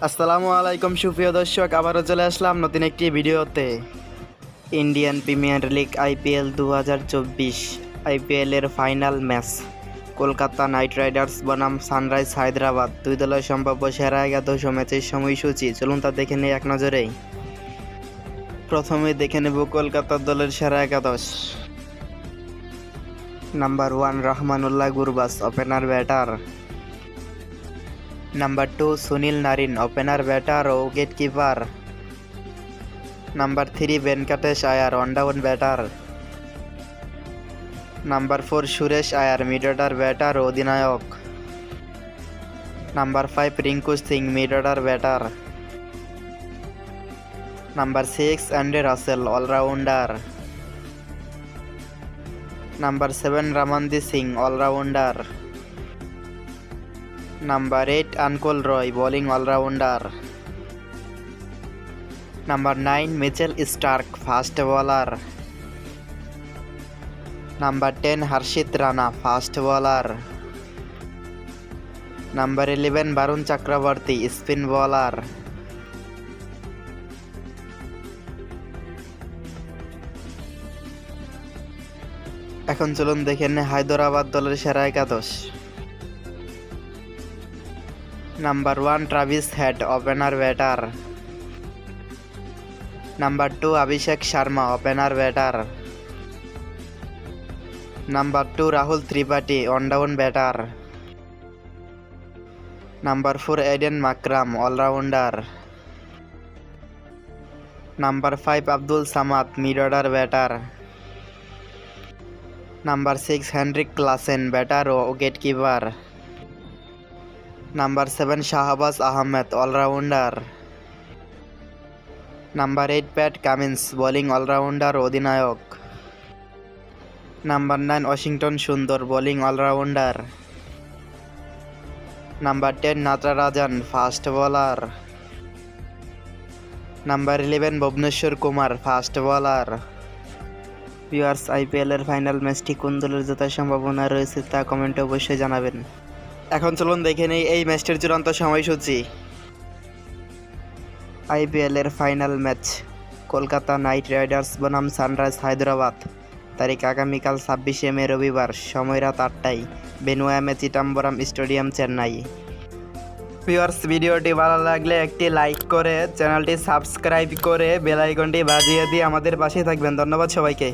আসসালামু আলাইকুম সুপ্রিয় দর্শক, আবারও চলে আসলাম নতুন একটি ভিডিওতে। ইন্ডিয়ান প্রিমিয়ার লিগ আইপিএল 2024 আইপিএলের final match Kolkata knight riders বনাম সানরাইজ হায়দ্রাবাদ, দুই দলের সম্ভাব্য সেরা 11 ম্যাচের সময়সূচি। চলুন তা দেখে নেই এক নজরেই। প্রথমে দেখে নেব কলকাতা দলের সেরা 11। Number 1 Rahmanullah Gurbaz, opener batter. Number 2 Sunil Narine, opener batter ও wicket keeper. Number 3 Venkatesh Iyer, one down batter. Number 4 Suresh Iyer, mid order batter ও অধিনায়ক। Number 5 Rinku Singh, mid order batter. Number 6 Andre Russell, allrounder. Number 7 Ramandeep Singh, allrounder. Number 8 Ankul Roy, bowling allrounder. Number 9 Mitchell Starc, fast bowler. Number 10 Harshit Rana, fast bowler. Number 11 Varun Chakravarthy, spin bowler. এখন চলুন দেখে নিই হায়দরাবাদ দলের সেরা 11। Number 1 Travis Head, opener batter. Number 2 Abhishek Sharma, opener batter. Number 2 Rahul Tripathi, one down batter. Number 4 Aiden Markram, allrounder. Number 5 Abdul Samad, mid order batter. Number 6 Heinrich Klaasen, batter ও wicket keeper. Number 7 Shahbaz Ahmed, allrounder. Number 8 Pat Cummins, bowling allrounder ও অধিনায়ক। Number 9 Washington Sundar, bowling allrounder. Number 10 Natarajan, fast bowler. Number 11 Bhuvneshwar Kumar, fast bowler. Viewers, আইপিএলের final ম্যাচটি কোন দলের জেতার সম্ভাবনা রয়েছে তা কমেন্টে অবশ্যই জানাবেন। এখন চলুন দেখে নেই এই ম্যাচটির চূড়ান্ত সময়সূচি। আইপিএলের final match Kolkata knight riders বনাম সানরাইজ হায়দ্রাবাদ, তারিখ আগামীকাল 26শে মে রবিবার, সময় রাত 8টায়, venue Chidambaram stadium, Chennai. Viewers, ভিডিওটি ভালো লাগলে একটি লাইক করে চ্যানেলটি সাবস্ক্রাইব করে বেল আইকনটি বাজিয়ে দিয়ে আমাদের পাশে থাকবেন। ধন্যবাদ সবাইকে।